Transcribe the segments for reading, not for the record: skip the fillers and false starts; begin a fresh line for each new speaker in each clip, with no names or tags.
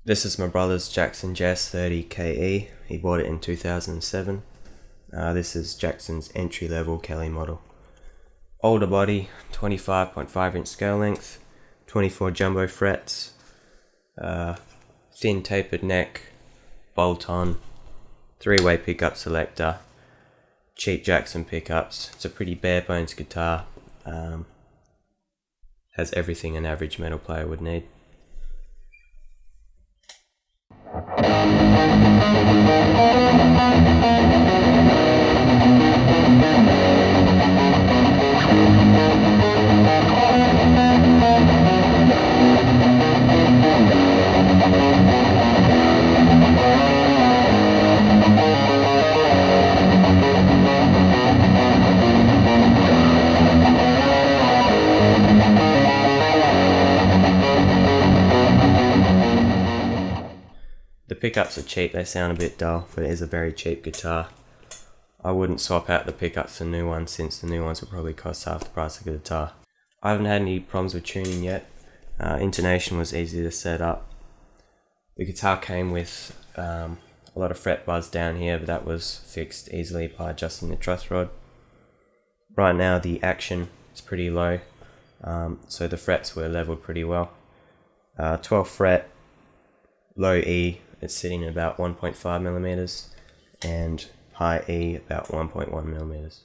This is my brother's Jackson JS30KE. He bought it in 2007. This is Jackson's entry-level Kelly model. Older body, 25.5 inch scale length, 24 jumbo frets, thin tapered neck, bolt-on, 3-way pickup selector, cheap Jackson pickups. It's a pretty bare bones guitar. Has everything an average metal player would need. The pickups are cheap, they sound a bit dull, but it is a very cheap guitar. I wouldn't swap out the pickups for new ones, since the new ones will probably cost half the price of the guitar. I haven't had any problems with tuning yet. Intonation was easy to set up. The guitar came with a lot of fret buzz down here, but that was fixed easily by adjusting the truss rod. Right now the action is pretty low, so the frets were leveled pretty well. 12th fret, low E, it's sitting at about 1.5 millimeters, and high E about 1.1 millimeters.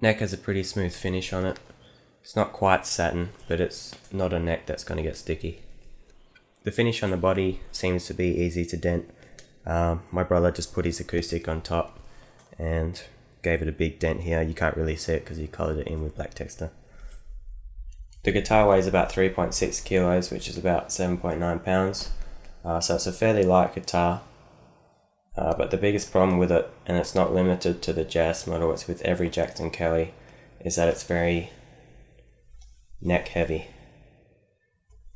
Neck has a pretty smooth finish on it. It's not quite satin, but it's not a neck that's going to get sticky. The finish on the body seems to be easy to dent. My brother just put his acoustic on top and gave it a big dent here. You can't really see it because he coloured it in with black texture. The guitar weighs about 3.6 kilos, which is about 7.9 pounds. So it's a fairly light guitar. But the biggest problem with it, and it's not limited to the JS model, it's with every Jackson Kelly, is that it's very neck heavy.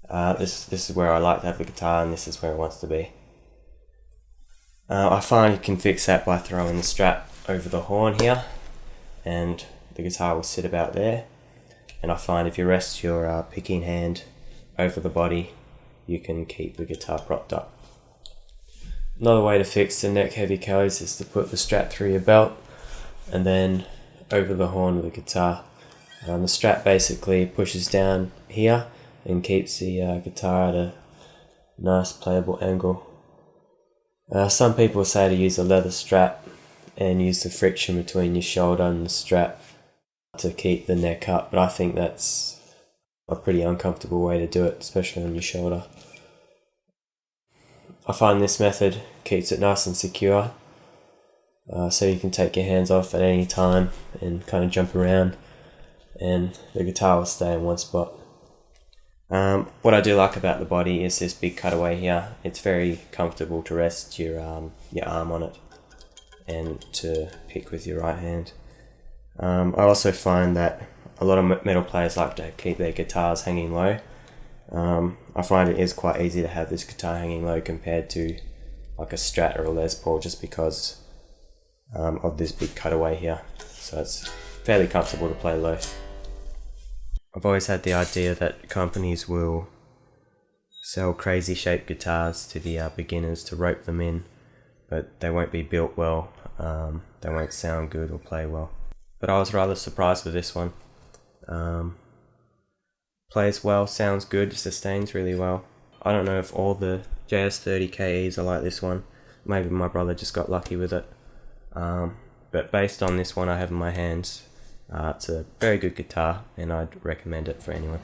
This is where I like to have the guitar, and this is where it wants to be. I find you can fix that by throwing the strap over the horn here, and the guitar will sit about there. And I find if you rest your picking hand over the body, you can keep the guitar propped up. Another way to fix the neck heavy Kellys is to put the strap through your belt and then over the horn of the guitar. The strap basically pushes down here and keeps the guitar at a nice playable angle. Some people say to use a leather strap and use the friction between your shoulder and the strap to keep the neck up, but I think that's a pretty uncomfortable way to do it, especially on your shoulder. I find this method keeps it nice and secure, so you can take your hands off at any time and kind of jump around, and the guitar will stay in one spot. What I do like about the body is this big cutaway here. It's very comfortable to rest your arm on it and to pick with your right hand. I also find that a lot of metal players like to keep their guitars hanging low. I find it is quite easy to have this guitar hanging low compared to like a Strat or a Les Paul, just because of this big cutaway here. So it's fairly comfortable to play low. I've always had the idea that companies will sell crazy shaped guitars to the beginners to rope them in, but they won't be built well, they won't sound good or play well. But I was rather surprised with this one. Plays well, sounds good, sustains really well. I don't know if all the JS30KEs are like this one. Maybe my brother just got lucky with it. But based on this one I have in my hands, it's a very good guitar, and I'd recommend it for anyone.